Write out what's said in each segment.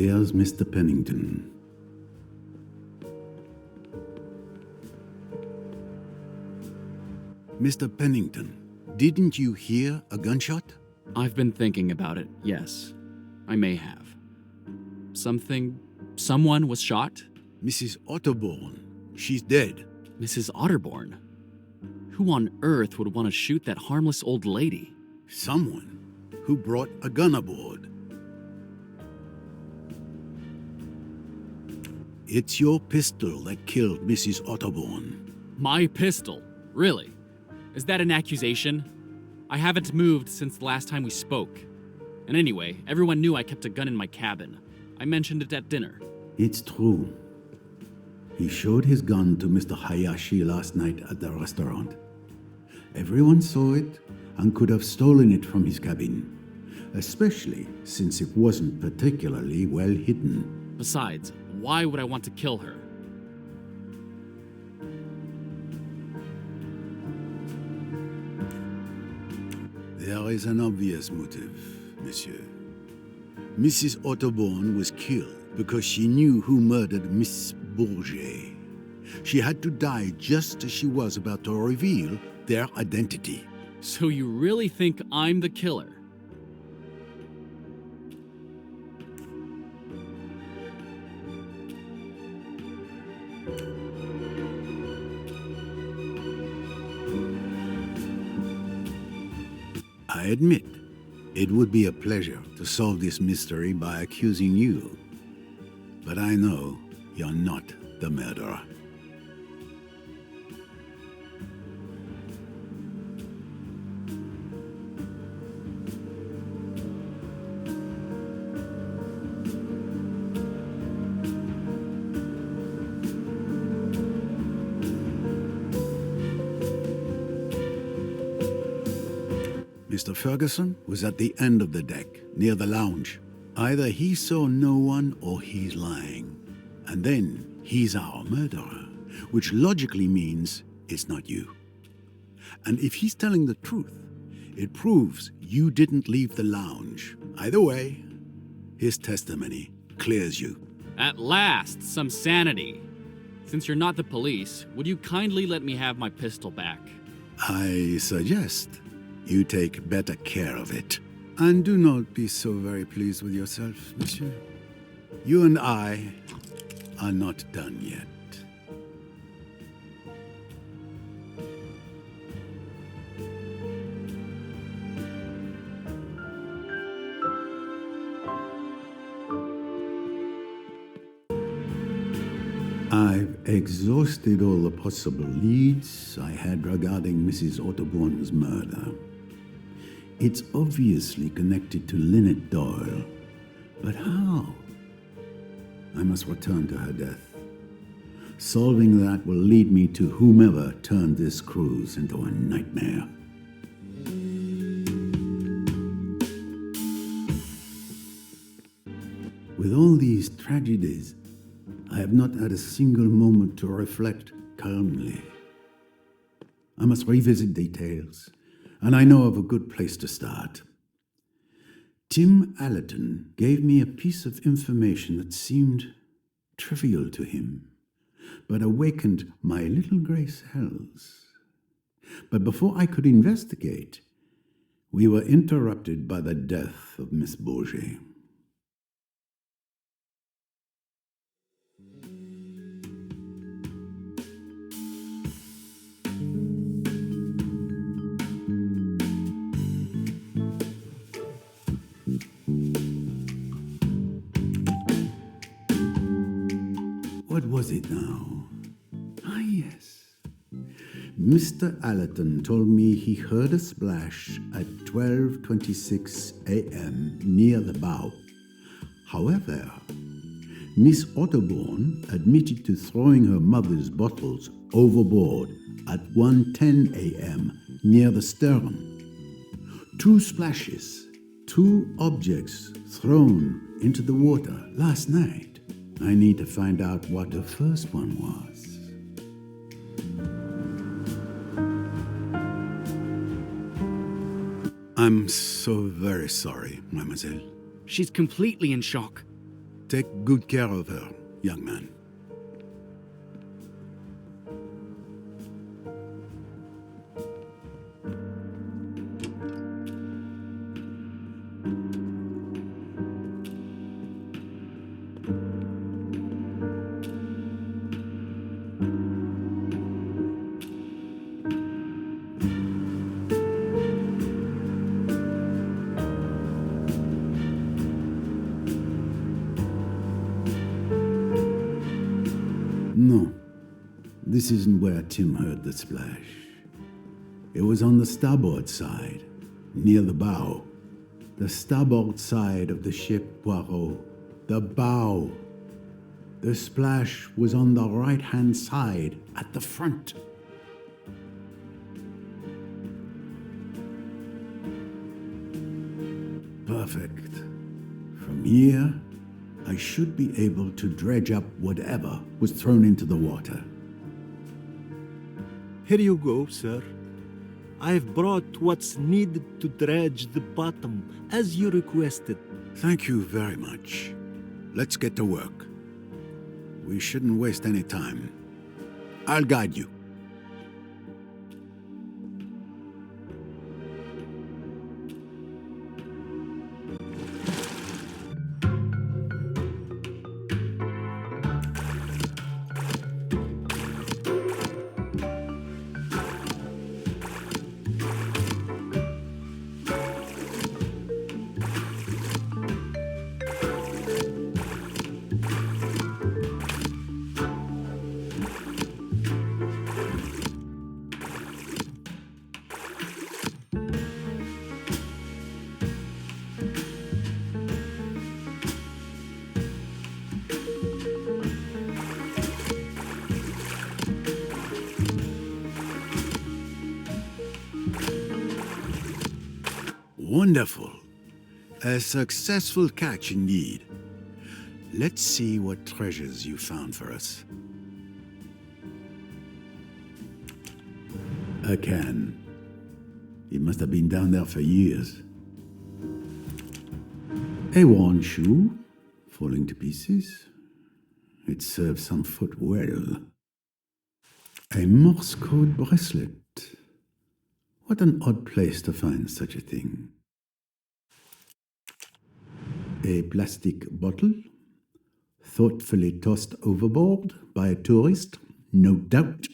There's Mr. Pennington. Mr. Pennington, didn't you hear a gunshot? I've been thinking about it, yes. I may have. Someone was shot? Mrs. Otterbourne. She's dead. Mrs. Otterbourne? Who on earth would want to shoot that harmless old lady? Someone who brought a gun aboard. It's your pistol that killed Mrs. Otterbourne. My pistol? Really? Is that an accusation? I haven't moved since the last time we spoke. And anyway, everyone knew I kept a gun in my cabin. I mentioned it at dinner. It's true. He showed his gun to Mr. Hayashi last night at the restaurant. Everyone saw it and could have stolen it from his cabin, especially since it wasn't particularly well hidden. Besides, why would I want to kill her? There is an obvious motive, monsieur. Mrs. Otterbourne was killed because she knew who murdered Miss Bourget. She had to die just as she was about to reveal their identity. So you really think I'm the killer? I admit, it would be a pleasure to solve this mystery by accusing you. But I know you're not the murderer. Mr. Ferguson was at the end of the deck, near the lounge. Either he saw no one or he's lying. And then he's our murderer, which logically means it's not you. And if he's telling the truth, it proves you didn't leave the lounge. Either way, his testimony clears you. At last, some sanity. Since you're not the police, would you kindly let me have my pistol back? I suggest you take better care of it. And do not be so very pleased with yourself, monsieur. You and I are not done yet. I've exhausted all the possible leads I had regarding Mrs. Otterbourne's murder. It's obviously connected to Linnet Doyle, but how? I must return to her death. Solving that will lead me to whomever turned this cruise into a nightmare. With all these tragedies, I have not had a single moment to reflect calmly. I must revisit details, and I know of a good place to start. Tim Allerton gave me a piece of information that seemed trivial to him, but awakened my little grey cells. But before I could investigate, we were interrupted by the death of Miss Bourget. What was it now? Ah, yes. Mr. Allerton told me he heard a splash at 12:26 a.m. near the bow. However, Miss Otterbourne admitted to throwing her mother's bottles overboard at 1:10 a.m. near the stern. 2 splashes, 2 objects thrown into the water last night. I need to find out what the first one was. I'm so very sorry, mademoiselle. She's completely in shock. Take good care of her, young man. No, this isn't where Tim heard the splash. It was on the starboard side, near the bow. The starboard side of the ship, Poirot. The bow. The splash was on the right-hand side, at the front. Perfect. From here, I should be able to dredge up whatever was thrown into the water. Here you go, sir. I've brought what's needed to dredge the bottom, as you requested. Thank you very much. Let's get to work. We shouldn't waste any time. I'll guide you. Wonderful. A successful catch indeed. Let's see what treasures you found for us. A can. It must have been down there for years. A worn shoe, falling to pieces. It served some foot well. A Morse code bracelet. What an odd place to find such a thing. A plastic bottle, thoughtfully tossed overboard by a tourist, no doubt.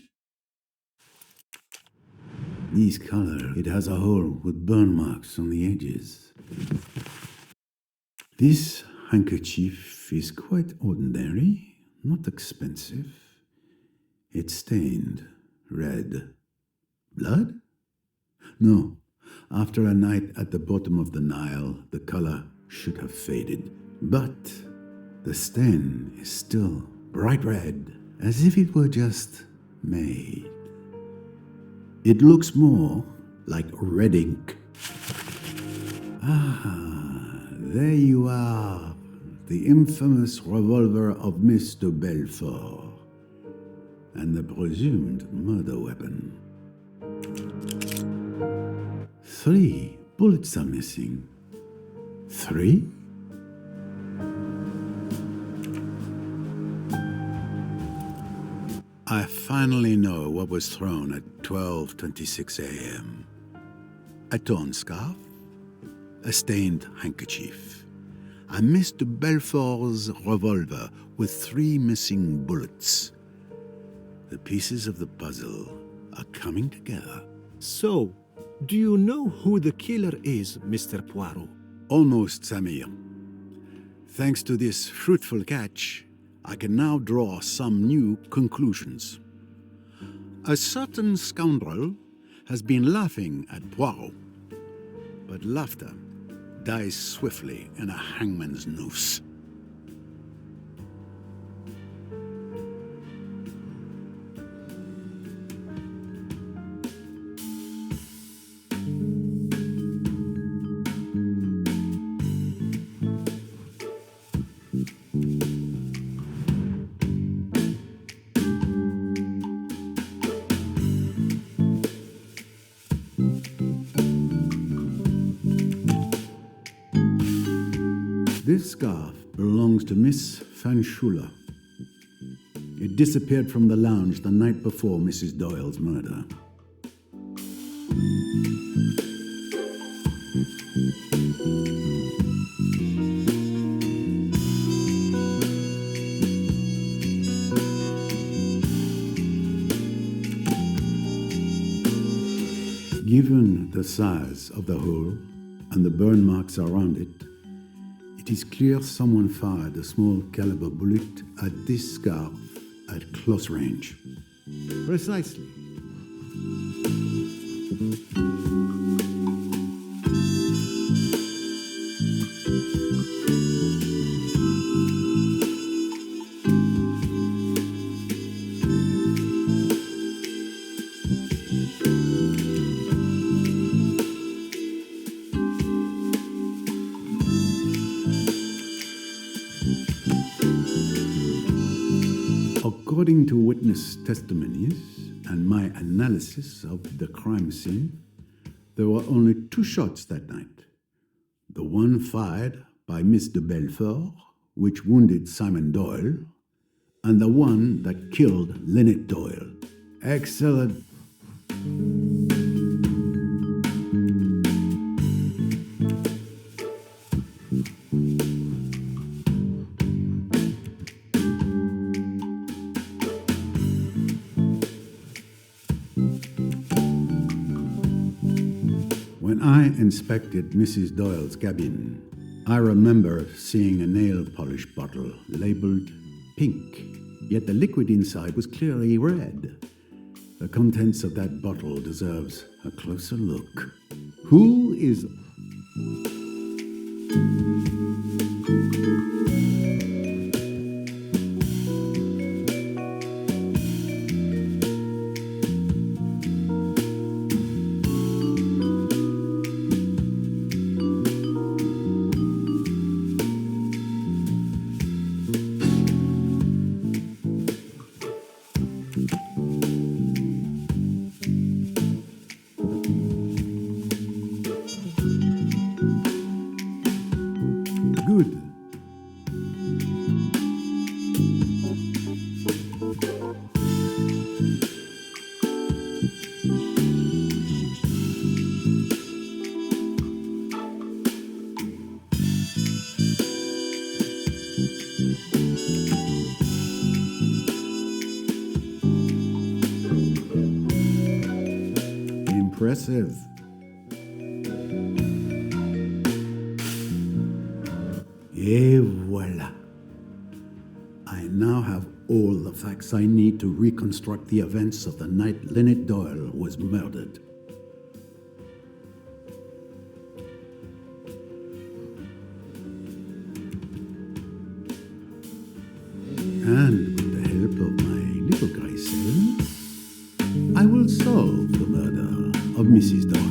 This color, it has a hole with burn marks on the edges. This handkerchief is quite ordinary, not expensive. It's stained red. Blood? No. After a night at the bottom of the Nile, the color should have faded. But the stain is still bright red, as if it were just made. It looks more like red ink. Ah, there you are, the infamous revolver of Miss de Bellefort, and the presumed murder weapon. 3 bullets are missing. 3? I finally know what was thrown at 12:26 a.m. A torn scarf, a stained handkerchief, and Miss de Bellefort's revolver with 3 missing bullets. The pieces of the puzzle are coming together. So, do you know who the killer is, Mr. Poirot? Almost, Samir. Thanks to this fruitful catch, I can now draw some new conclusions. A certain scoundrel has been laughing at Poirot, but laughter dies swiftly in a hangman's noose. This scarf belongs to Miss Fanchula. It disappeared from the lounge the night before Mrs. Doyle's murder. Given the size of the hole and the burn marks around it, it is clear someone fired a small caliber bullet at this scarf at close range. Precisely. According to witness testimonies and my analysis of the crime scene, there were only 2 shots that night. The one fired by Miss de Bellefort, which wounded Simon Doyle, and the one that killed Linnet Doyle. Excellent. When I inspected Mrs. Doyle's cabin, I remember seeing a nail polish bottle labeled pink, yet the liquid inside was clearly red. The contents of that bottle deserves a closer look. Who is... Good. Impressive. Et voilà. I now have all the facts I need to reconstruct the events of the night Linnet Doyle was murdered. And with the help of my little Grisel, I will solve the murder of Mrs. Doyle.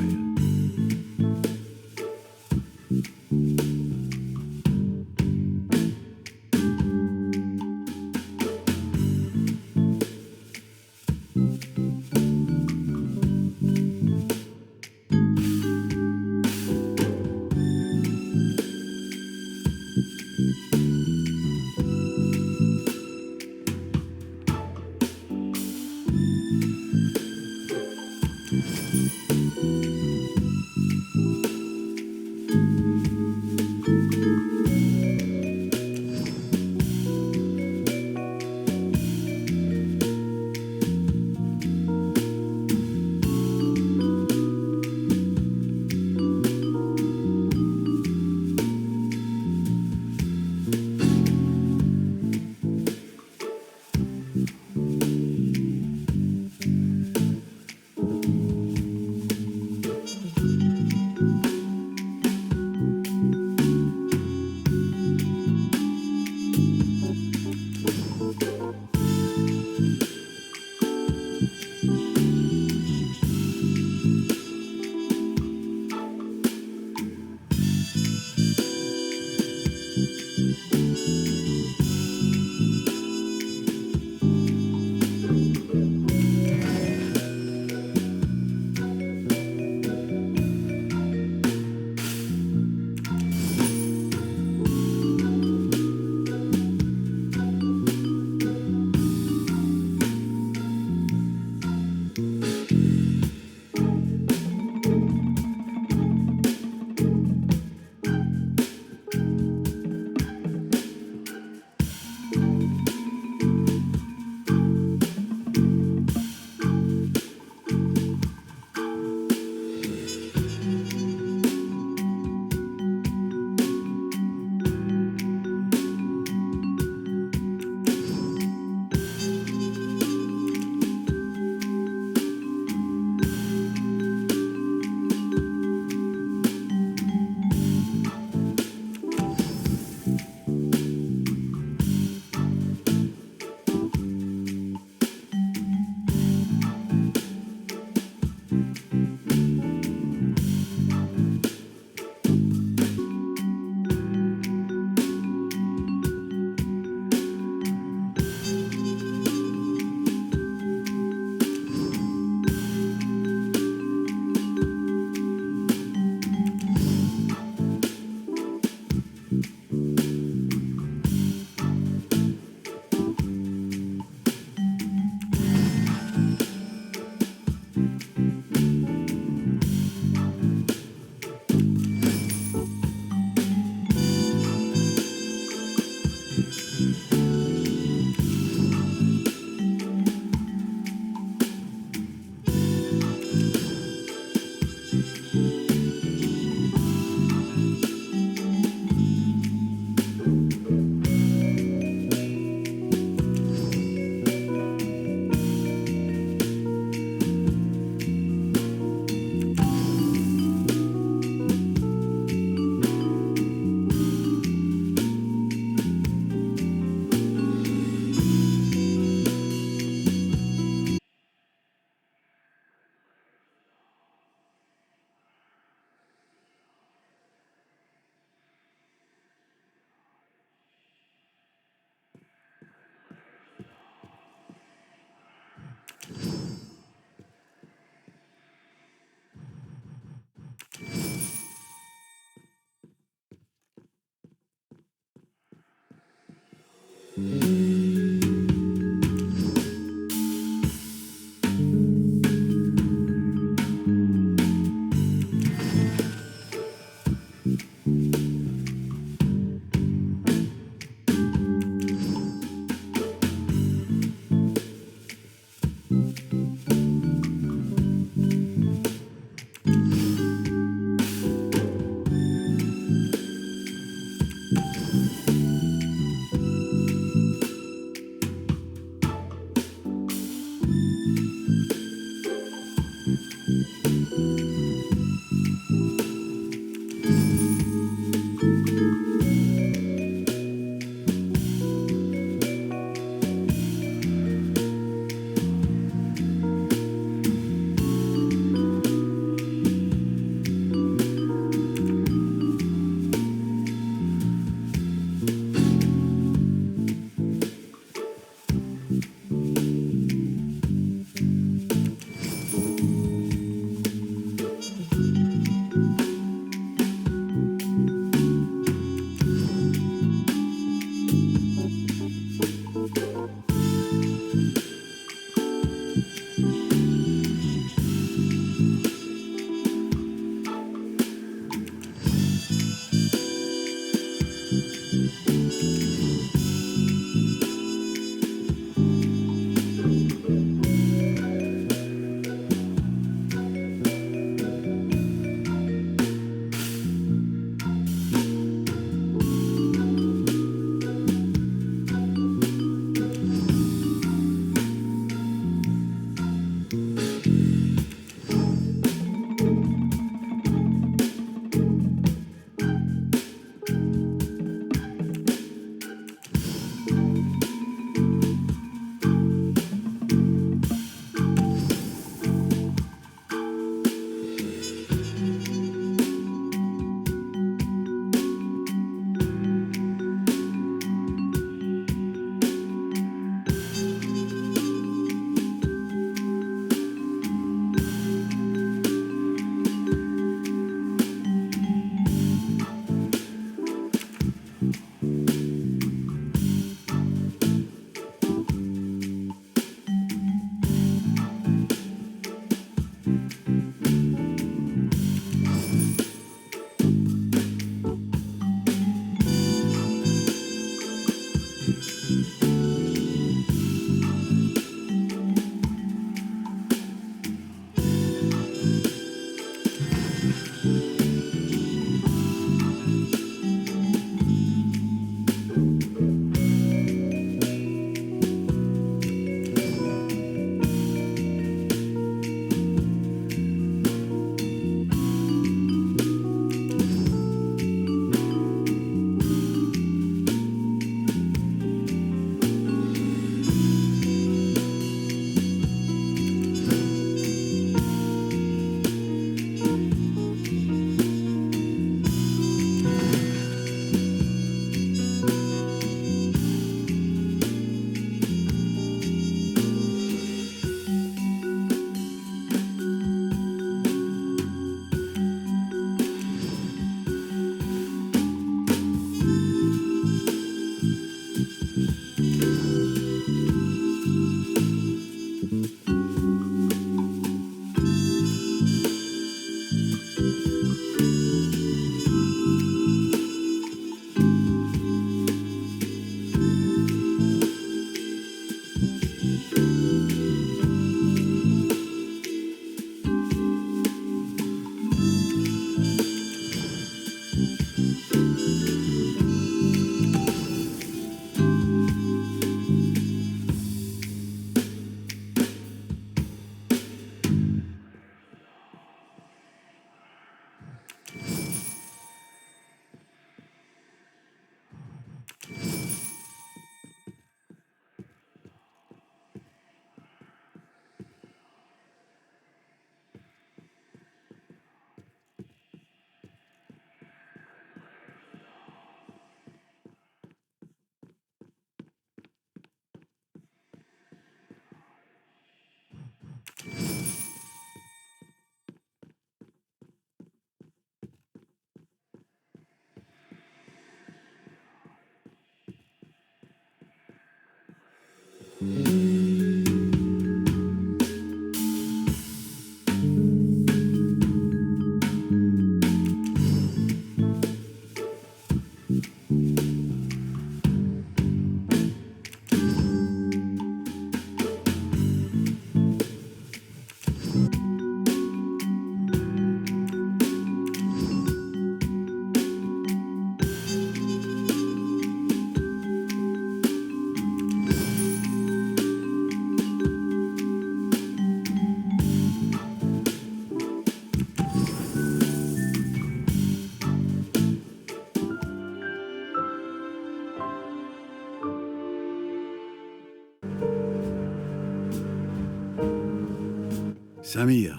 Samir,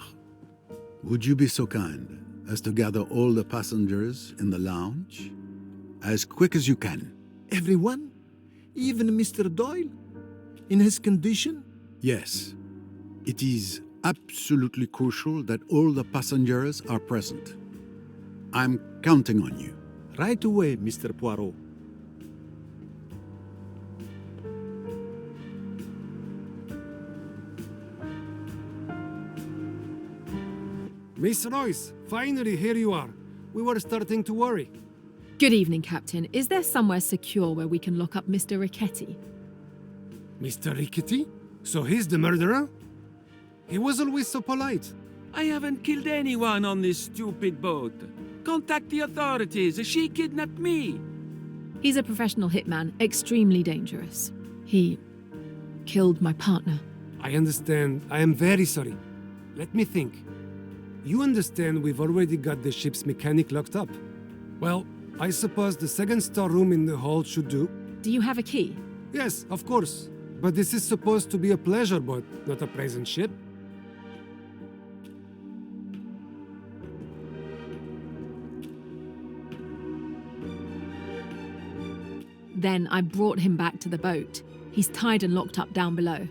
would you be so kind as to gather all the passengers in the lounge? As quick as you can. Everyone? Even Mr. Doyle? In his condition? Yes. It is absolutely crucial that all the passengers are present. I'm counting on you. Right away, Mr. Poirot. Miss Royce, finally here you are. We were starting to worry. Good evening, Captain. Is there somewhere secure where we can lock up Mr. Riquetti? Mr. Riquetti? So he's the murderer? He was always so polite. I haven't killed anyone on this stupid boat. Contact the authorities. She kidnapped me. He's a professional hitman, extremely dangerous. He killed my partner. I understand. I am very sorry. Let me think. You understand we've already got the ship's mechanic locked up. Well, I suppose the second storeroom in the hold should do. Do you have a key? Yes, of course. But this is supposed to be a pleasure boat, not a present ship. Then I brought him back to the boat. He's tied and locked up down below.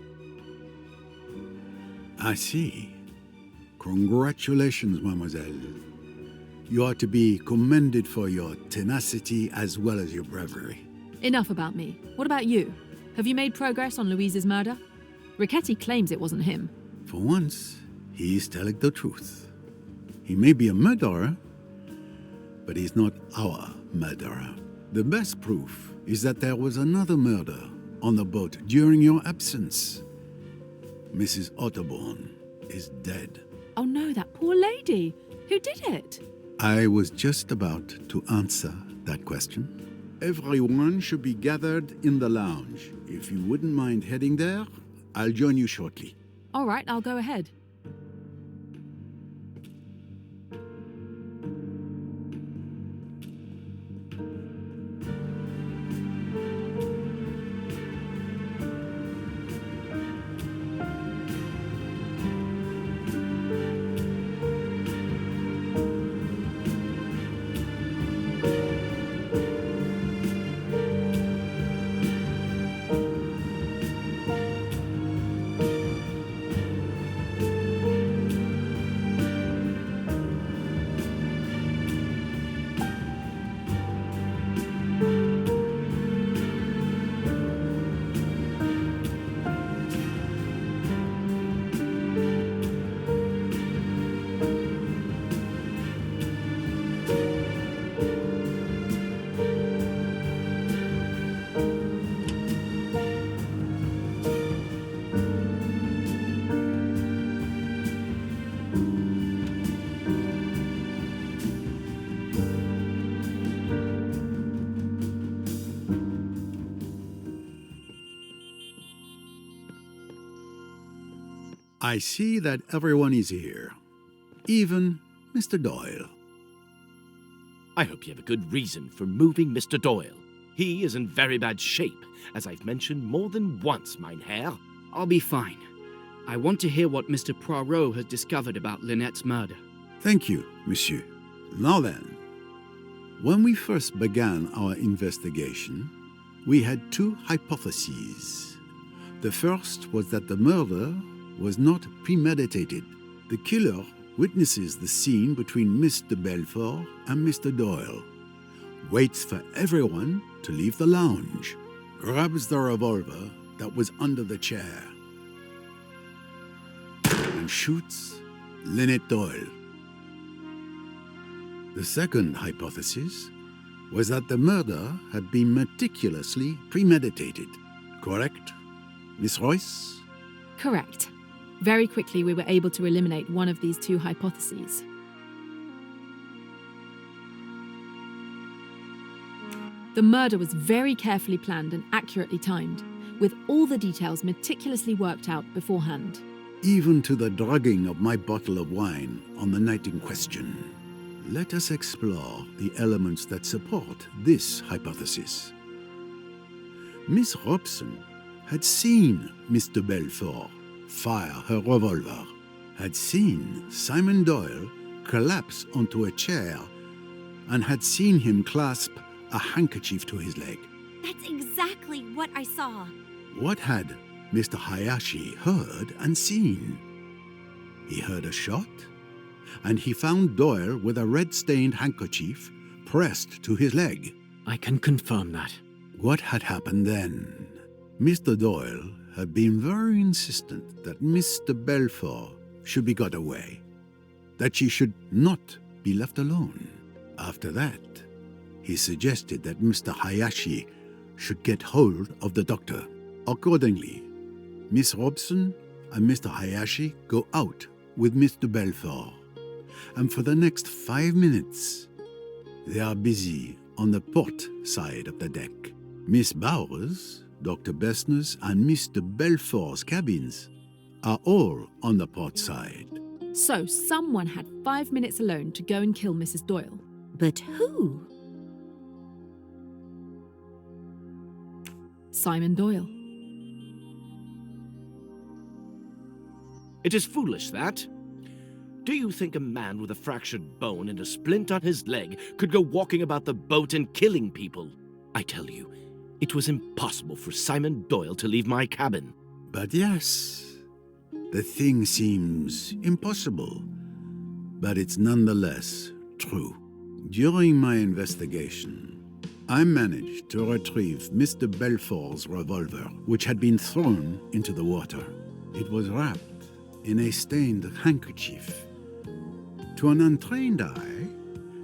I see. Congratulations, mademoiselle. You are to be commended for your tenacity as well as your bravery. Enough about me. What about you? Have you made progress on Louise's murder? Riquetti claims it wasn't him. For once, he is telling the truth. He may be a murderer, but he's not our murderer. The best proof is that there was another murder on the boat during your absence. Mrs. Otterborn is dead. Oh no, that poor lady. Who did it? I was just about to answer that question. Everyone should be gathered in the lounge. If you wouldn't mind heading there, I'll join you shortly. All right, I'll go ahead. I see that everyone is here. Even Mr. Doyle. I hope you have a good reason for moving Mr. Doyle. He is in very bad shape, as I've mentioned more than once, mein Herr. I'll be fine. I want to hear what Mr. Poirot has discovered about Linnet's murder. Thank you, monsieur. Now then, when we first began our investigation, we had two hypotheses. The first was that the murder was not premeditated. The killer witnesses the scene between Miss de Bellefort and Mr. Doyle, waits for everyone to leave the lounge, grabs the revolver, that was under the chair and shoots Linnet Doyle. The second hypothesis was that the murder had been meticulously premeditated. Correct, Miss Royce? Correct. Very quickly, we were able to eliminate one of these two hypotheses. The murder was very carefully planned and accurately timed, with all the details meticulously worked out beforehand. Even to the drugging of my bottle of wine on the night in question. Let us explore the elements that support this hypothesis. Miss Robson had seen Mr. de Bellefort fire her revolver, had seen Simon Doyle collapse onto a chair, and had seen him clasp a handkerchief to his leg. That's exactly what I saw. What had Mr. Hayashi heard and seen? He heard a shot, and he found Doyle with a red-stained handkerchief pressed to his leg. I can confirm that. What had happened then? Mr. Doyle had been very insistent that Mr. de Bellefort should be got away, that she should not be left alone. After that, he suggested that Mr. Hayashi should get hold of the doctor. Accordingly, Miss Robson and Mr. Hayashi go out with Mr. de Bellefort, and for the next 5 minutes, they are busy on the port side of the deck. Miss Bowers, Dr. Bessner's, and Mr. de Bellefort's cabins are all on the port side. So someone had 5 minutes alone to go and kill Mrs. Doyle. But who? Simon Doyle. It is foolish, that. Do you think a man with a fractured bone and a splint on his leg could go walking about the boat and killing people? I tell you, it was impossible for Simon Doyle to leave my cabin. But yes, the thing seems impossible, but it's nonetheless true. During my investigation, I managed to retrieve Mr. Bellefort's revolver, which had been thrown into the water. It was wrapped in a stained handkerchief. To an untrained eye,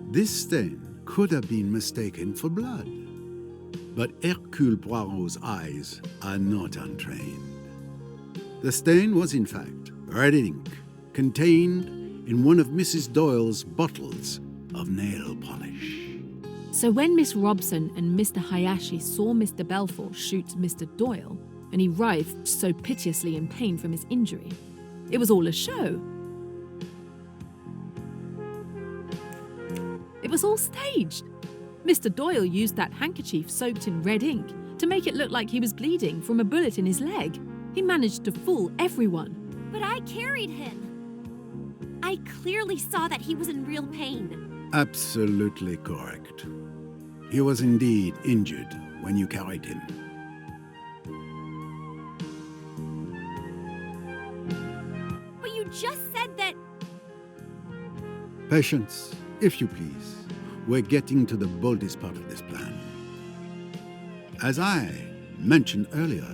this stain could have been mistaken for blood. But Hercule Poirot's eyes are not untrained. The stain was, in fact, red ink contained in one of Mrs. Doyle's bottles of nail polish. So when Miss Robson and Mr. Hayashi saw Mr. Bellefort shoot Mr. Doyle, and he writhed so piteously in pain from his injury, it was all a show. It was all staged. Mr. Doyle used that handkerchief soaked in red ink to make it look like he was bleeding from a bullet in his leg. He managed to fool everyone. But I carried him. I clearly saw that he was in real pain. Absolutely correct. He was indeed injured when you carried him. But you just said that... Patience, if you please. We're getting to the boldest part of this plan. As I mentioned earlier,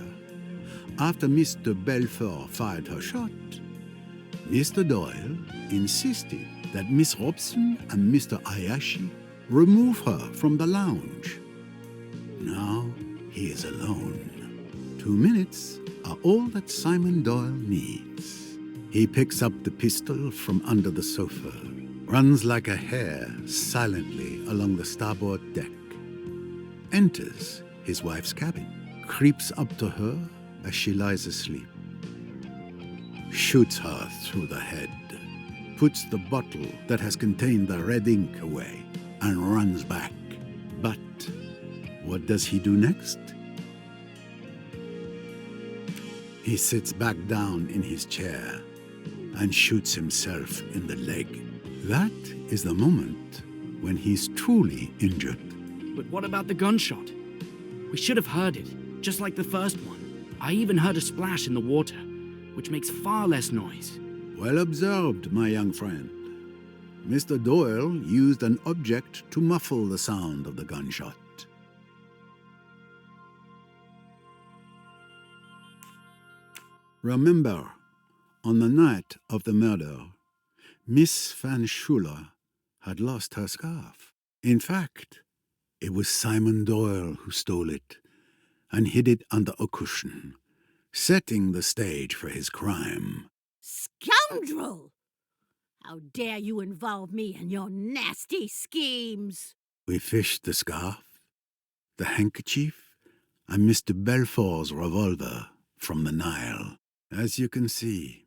after Mr. Bellefort fired her shot, Mr. Doyle insisted that Miss Robson and Mr. Hayashi remove her from the lounge. Now he is alone. 2 minutes are all that Simon Doyle needs. He picks up the pistol from under the sofa, runs like a hare silently along the starboard deck, enters his wife's cabin, creeps up to her as she lies asleep, shoots her through the head, puts the bottle that has contained the red ink away, and runs back. But what does he do next? He sits back down in his chair and shoots himself in the leg. That is the moment when he's truly injured. But what about the gunshot? We should have heard it, just like the first one. I even heard a splash in the water, which makes far less noise. Well observed, my young friend. Mr. Doyle used an object to muffle the sound of the gunshot. Remember, on the night of the murder, Miss Van Schuler had lost her scarf. In fact, it was Simon Doyle who stole it and hid it under a cushion, setting the stage for his crime. Scoundrel! How dare you involve me in your nasty schemes? We fished the scarf, the handkerchief, and Mr. Belfort's revolver from the Nile. As you can see,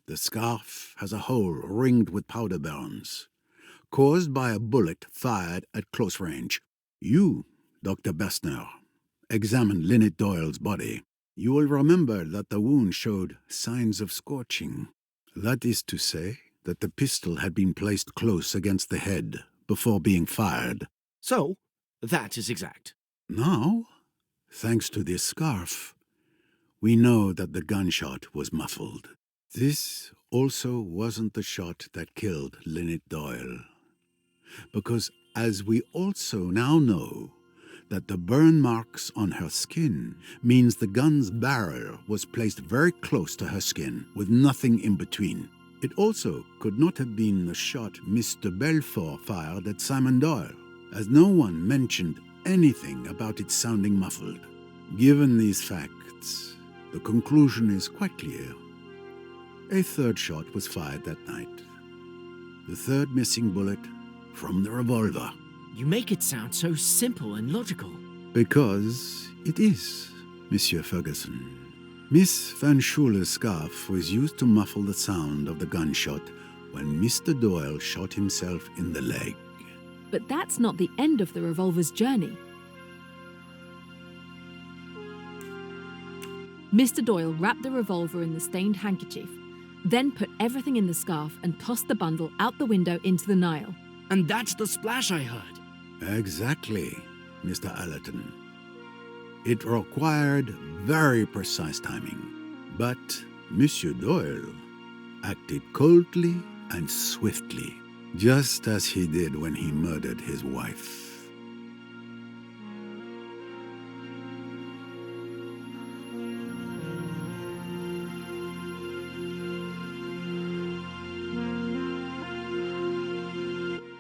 the scarf has a hole ringed with powder burns, caused by a bullet fired at close range. You, Dr. Bessner, examined Linnet Doyle's body. You will remember that the wound showed signs of scorching. That is to say that the pistol had been placed close against the head before being fired. So, that is exact. Now, thanks to this scarf, we know that the gunshot was muffled. This also wasn't the shot that killed Linnet Doyle, because as we also now know that the burn marks on her skin means the gun's barrel was placed very close to her skin, with nothing in between. It also could not have been the shot Mr. Belfort fired at Simon Doyle, as no one mentioned anything about it sounding muffled. Given these facts, the conclusion is quite clear. A third shot was fired that night. The third missing bullet from the revolver. You make it sound so simple and logical. Because it is, Monsieur Ferguson. Miss Van Schuler's scarf was used to muffle the sound of the gunshot when Mr. Doyle shot himself in the leg. But that's not the end of the revolver's journey. Mr. Doyle wrapped the revolver in the stained handkerchief, then put everything in the scarf and tossed the bundle out the window into the Nile. And that's the splash I heard. Exactly, Mr. Allerton. It required very precise timing, but Monsieur Doyle acted coldly and swiftly, just as he did when he murdered his wife.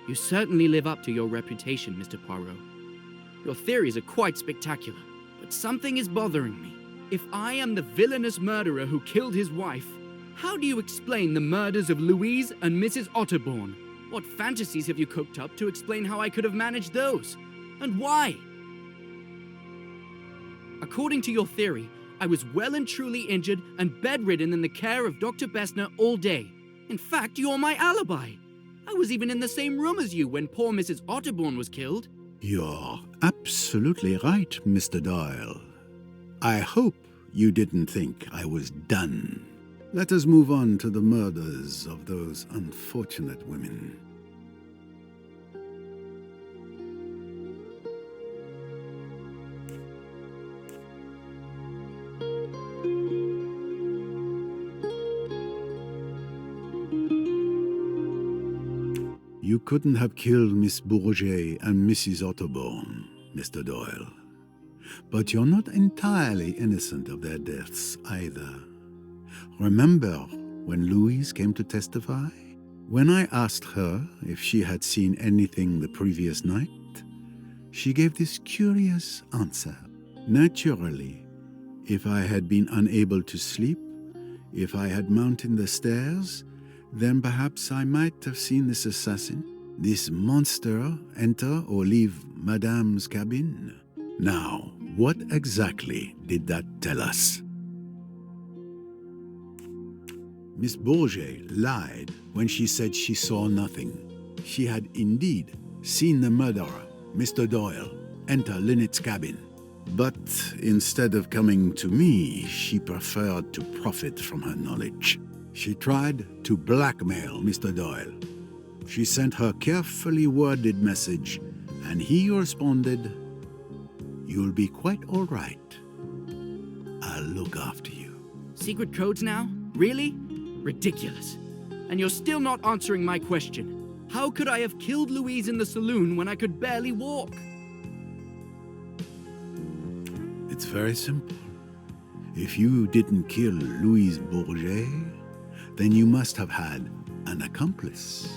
You certainly live up to your reputation, Mr. Poirot. Your theories are quite spectacular, but something is bothering me. If I am the villainous murderer who killed his wife, how do you explain the murders of Louise and Mrs. Otterbourne? What fantasies have you cooked up to explain how I could have managed those? And why? According to your theory, I was well and truly injured and bedridden in the care of Dr. Bessner all day. In fact, you're my alibi. I was even in the same room as you when poor Mrs. Otterbourne was killed. You're absolutely right, Mr. Doyle. I hope you didn't think I was done. Let us move on to the murders of those unfortunate women. You couldn't have killed Miss Bourget and Mrs. Otterbourne, Mr. Doyle. But you're not entirely innocent of their deaths either. Remember when Louise came to testify? When I asked her if she had seen anything the previous night, she gave this curious answer. Naturally, if I had been unable to sleep, if I had mounted the stairs, then perhaps I might have seen this assassin, this monster, enter or leave Madame's cabin. Now, what exactly did that tell us? Miss Bourget lied when she said she saw nothing. She had indeed seen the murderer, Mr. Doyle, enter Linnet's cabin. But instead of coming to me, she preferred to profit from her knowledge. She tried to blackmail Mr. Doyle. She sent her carefully worded message, and he responded, "You'll be quite all right. I'll look after you." Secret codes now? Really? Ridiculous. And you're still not answering my question. How could I have killed Louise in the saloon when I could barely walk? It's very simple. If you didn't kill Louise Bourget, then you must have had an accomplice.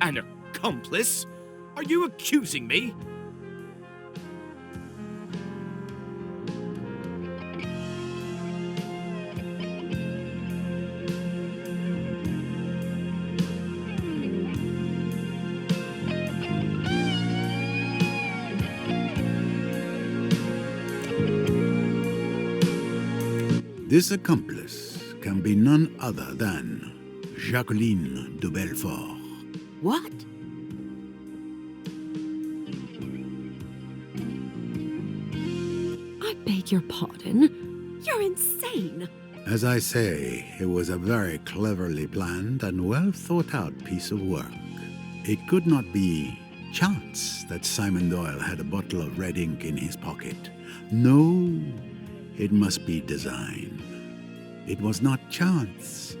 An accomplice? Are you accusing me? This accomplice can be none other than Jacqueline de Bellefort. What? I beg your pardon? You're insane! As I say, it was a very cleverly planned and well thought out piece of work. It could not be chance that Simon Doyle had a bottle of red ink in his pocket. No, it must be design. It was not chance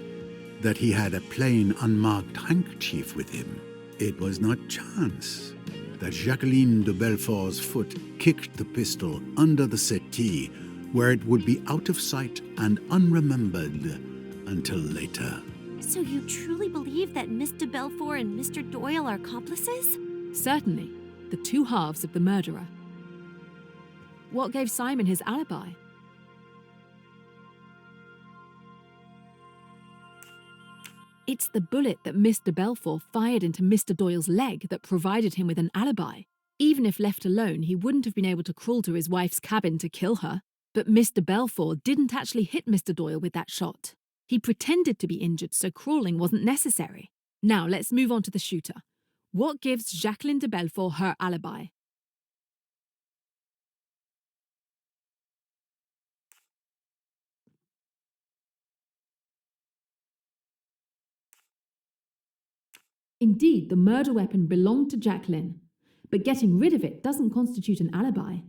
that he had a plain, unmarked handkerchief with him. It was not chance that Jacqueline de Bellefort's foot kicked the pistol under the settee, where it would be out of sight and unremembered until later. So you truly believe that Miss de Bellefort and Mr. Doyle are accomplices? Certainly, the two halves of the murderer. What gave Simon his alibi? It's the bullet that Miss de Bellefort fired into Mr. Doyle's leg that provided him with an alibi. Even if left alone, he wouldn't have been able to crawl to his wife's cabin to kill her. But Miss de Bellefort didn't actually hit Mr. Doyle with that shot. He pretended to be injured, so crawling wasn't necessary. Now let's move on to the shooter. What gives Jacqueline de Bellefort her alibi? Indeed, the murder weapon belonged to Jacqueline, but getting rid of it doesn't constitute an alibi.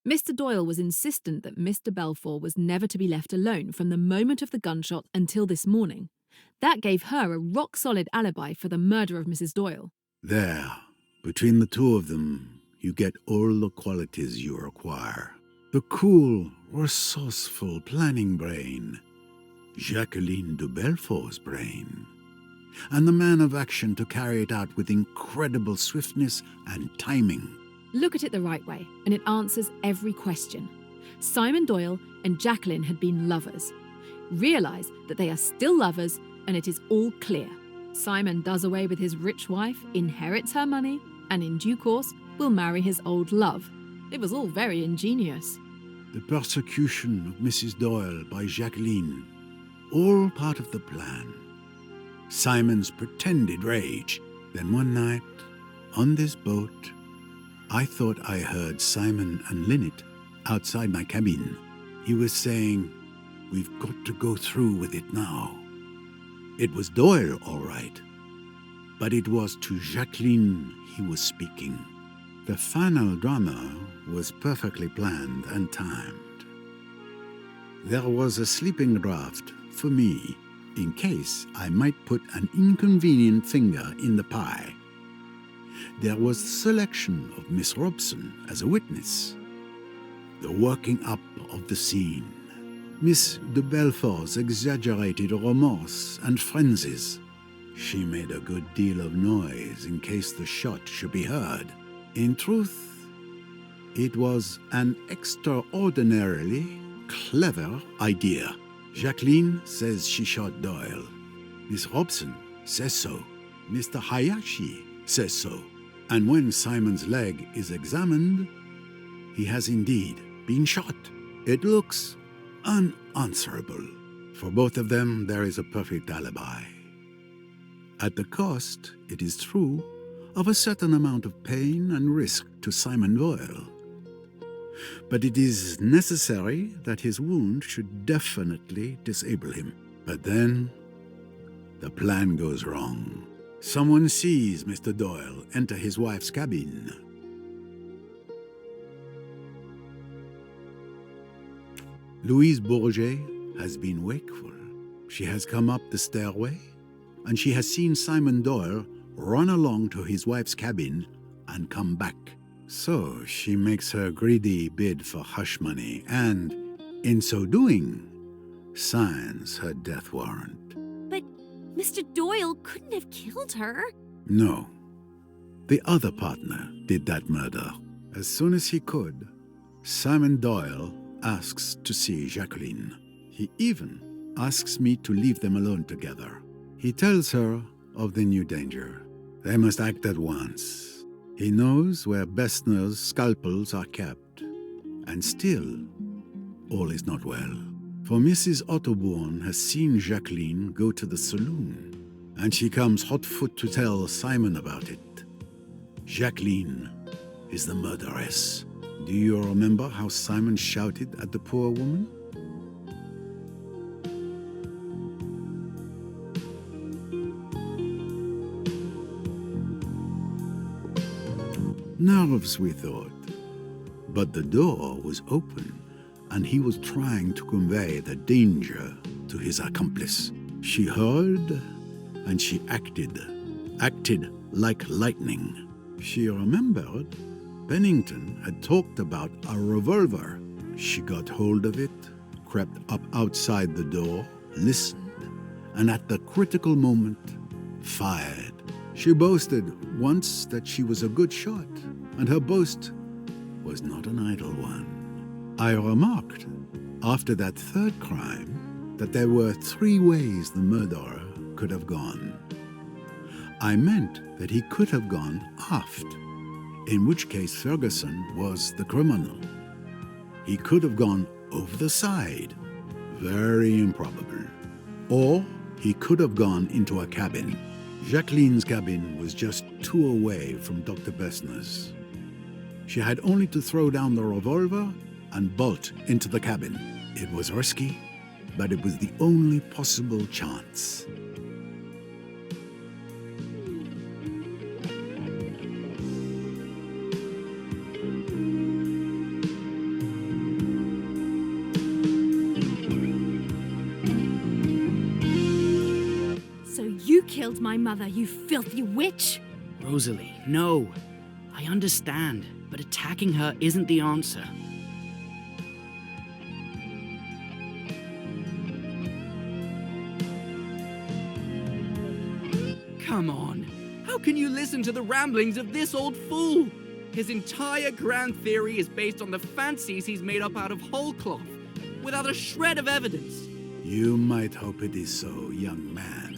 Mr. Doyle was insistent that Miss de Bellefort was never to be left alone from the moment of the gunshot until this morning. That gave her a rock-solid alibi for the murder of Mrs. Doyle. There, between the two of them, you get all the qualities you require. The cool, resourceful planning brain, Jacqueline de Bellefort's brain, and the man of action to carry it out with incredible swiftness and timing. Look at it the right way, and it answers every question. Simon Doyle and Jacqueline had been lovers. Realize that they are still lovers, and it is all clear. Simon does away with his rich wife, inherits her money, and in due course will marry his old love. It was all very ingenious. The persecution of Mrs. Doyle by Jacqueline, all part of the plan. Simon's pretended rage. Then one night, on this boat, I thought I heard Simon and Linnet outside my cabin. He was saying, "We've got to go through with it now." It was Doyle, all right, but it was to Jacqueline he was speaking. The final drama was perfectly planned and timed. There was a sleeping draught for me, in case I might put an inconvenient finger in the pie. There was the selection of Miss Robson as a witness, the working up of the scene, Miss de Bellefort's exaggerated remorse and frenzies. She made a good deal of noise in case the shot should be heard. In truth, it was an extraordinarily clever idea. Jacqueline says she shot Doyle. Miss Robson says so. Mr. Hayashi says so. And when Simon's leg is examined, he has indeed been shot. It looks unanswerable. For both of them, there is a perfect alibi. At the cost, it is true, of a certain amount of pain and risk to Simon Doyle. But it is necessary that his wound should definitely disable him. But then, the plan goes wrong. Someone sees Mr. Doyle enter his wife's cabin. Louise Bourget has been wakeful. She has come up the stairway, and she has seen Simon Doyle run along to his wife's cabin and come back. So she makes her greedy bid for hush money and, in so doing, signs her death warrant. But Mr. Doyle couldn't have killed her. No. The other partner did that murder. As soon as he could, Simon Doyle asks to see Jacqueline. He even asks me to leave them alone together. He tells her of the new danger. They must act at once. He knows where Bessner's scalpels are kept. And still, all is not well. For Mrs. Otterbourne has seen Jacqueline go to the saloon, and she comes hot-foot to tell Simon about it. Jacqueline is the murderess. Do you remember how Simon shouted at the poor woman? Nerves, we thought. But the door was open, and he was trying to convey the danger to his accomplice. She heard, and she acted like lightning. She remembered Pennington had talked about a revolver. She got hold of it, crept up outside the door, listened, and at the critical moment, fired. She boasted once that she was a good shot, and her boast was not an idle one. I remarked, after that third crime, that there were 3 ways the murderer could have gone. I meant that he could have gone aft, in which case Ferguson was the criminal. He could have gone over the side, very improbable. Or he could have gone into a cabin. Jacqueline's cabin was just 2 away from Dr. Bessner's. She had only to throw down the revolver and bolt into the cabin. It was risky, but it was the only possible chance. So you killed my mother, you filthy witch! Rosalie, no. I understand, but attacking her isn't the answer. Come on. How can you listen to the ramblings of this old fool? His entire grand theory is based on the fancies he's made up out of whole cloth, without a shred of evidence. You might hope it is so, young man.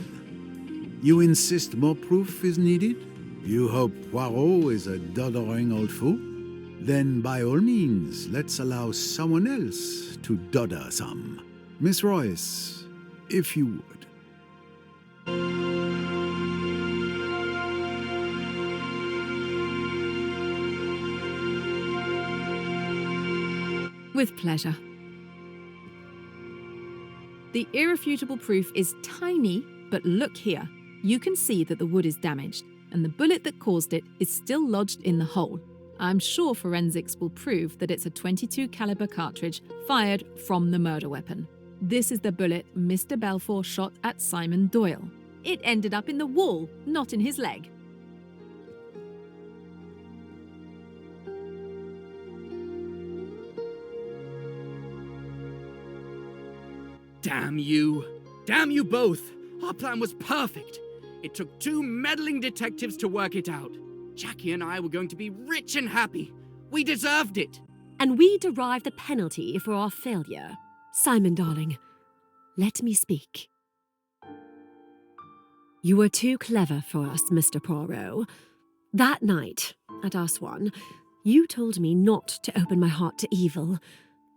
You insist more proof is needed? You hope Poirot is a doddering old fool? Then by all means, let's allow someone else to dodder some. Miss Royce, if you would. With pleasure. The irrefutable proof is tiny, but look here. You can see that the wood is damaged, and the bullet that caused it is still lodged in the hole. I'm sure forensics will prove that it's a .22 caliber cartridge fired from the murder weapon. This is the bullet Mr. Bellefort shot at Simon Doyle. It ended up in the wall, not in his leg. Damn you. Damn you both. Our plan was perfect. It took 2 meddling detectives to work it out. Jackie and I were going to be rich and happy. We deserved it. And we derived the penalty for our failure. Simon, darling, let me speak. You were too clever for us, Mr. Poirot. That night, at R1, you told me not to open my heart to evil.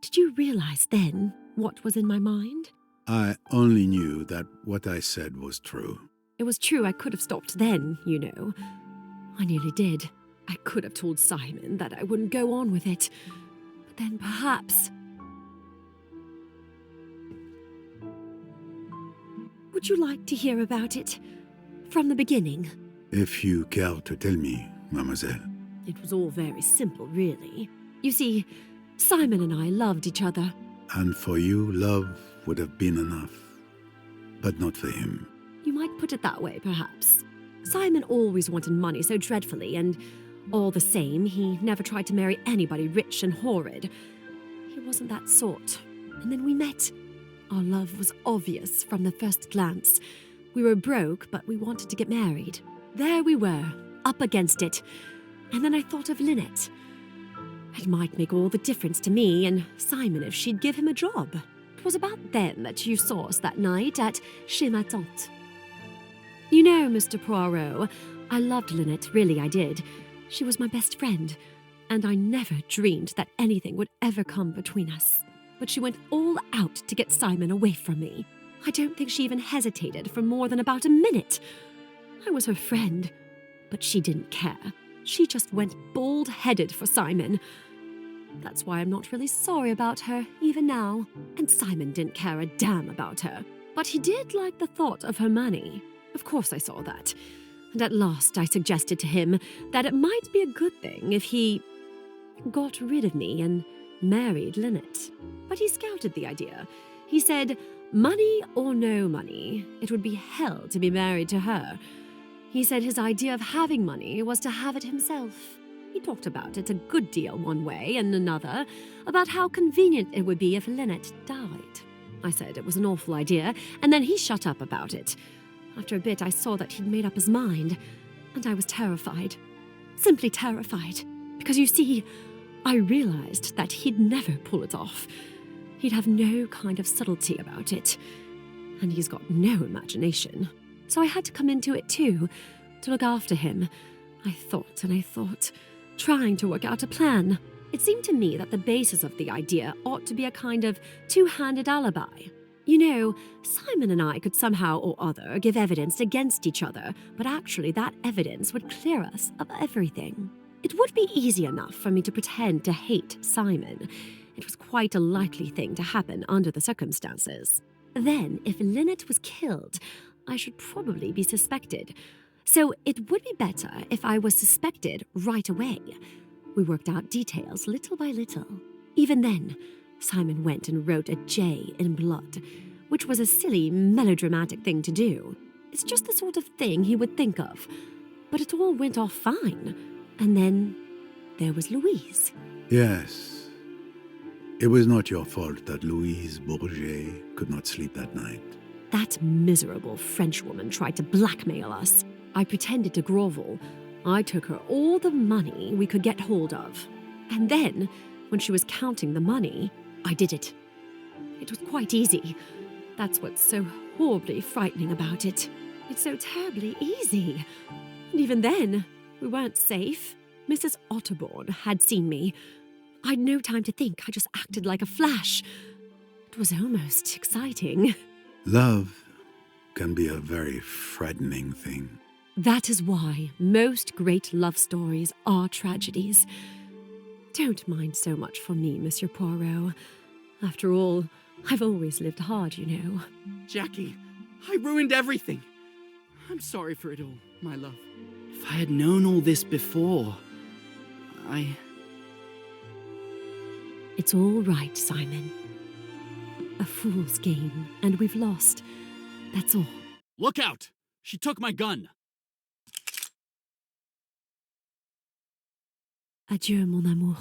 Did you realize then what was in my mind? I only knew that what I said was true. It was true I could have stopped then, you know. I nearly did. I could have told Simon that I wouldn't go on with it. But then perhaps... Would you like to hear about it? From the beginning? If you care to tell me, mademoiselle. It was all very simple, really. You see, Simon and I loved each other. And for you, love would have been enough. But not for him. You might put it that way, perhaps. Simon always wanted money so dreadfully, and all the same, he never tried to marry anybody rich and horrid. He wasn't that sort. And then we met. Our love was obvious from the first glance. We were broke, but we wanted to get married. There we were, up against it. And then I thought of Linnet. It might make all the difference to me and Simon if she'd give him a job. It was about then that you saw us that night at Chez ma tante. You know, Mr. Poirot, I loved Linnet, really I did. She was my best friend, and I never dreamed that anything would ever come between us. But she went all out to get Simon away from me. I don't think she even hesitated for more than about a minute. I was her friend, but she didn't care. She just went bald-headed for Simon. That's why I'm not really sorry about her, even now. And Simon didn't care a damn about her. But he did like the thought of her money. Of course I saw that. And at last I suggested to him that it might be a good thing if he got rid of me and married Linnet. But he scouted the idea. He said, money or no money, it would be hell to be married to her. He said his idea of having money was to have it himself. He talked about it a good deal one way and another, about how convenient it would be if Linnet died. I said it was an awful idea, and then he shut up about it. After a bit, I saw that he'd made up his mind, and I was terrified. Simply terrified. Because you see, I realized that he'd never pull it off. He'd have no kind of subtlety about it. And he's got no imagination. So I had to come into it too, to look after him. I thought and I thought, trying to work out a plan. It seemed to me that the basis of the idea ought to be a kind of two-handed alibi. You know, Simon and I could somehow or other give evidence against each other, but actually that evidence would clear us of everything. It would be easy enough for me to pretend to hate Simon. It was quite a likely thing to happen under the circumstances. Then, if Linnet was killed, I should probably be suspected. So it would be better if I was suspected right away. We worked out details little by little. Even then, Simon went and wrote a J in blood, which was a silly, melodramatic thing to do. It's just the sort of thing he would think of. But it all went off fine. And then there was Louise. Yes. It was not your fault that Louise Bourget could not sleep that night. That miserable Frenchwoman tried to blackmail us. I pretended to grovel. I took her all the money we could get hold of. And then, when she was counting the money, I did it. It was quite easy. That's what's so horribly frightening about it. It's so terribly easy. And even then, we weren't safe. Mrs. Otterbourne had seen me. I'd no time to think. I just acted like a flash. It was almost exciting. Love can be a very frightening thing. That is why most great love stories are tragedies. Don't mind so much for me, Monsieur Poirot. After all, I've always lived hard, you know. Jackie, I ruined everything. I'm sorry for it all, my love. If I had known all this before, It's all right, Simon. A fool's game, and we've lost. That's all. Look out! She took my gun! Adieu, mon amour.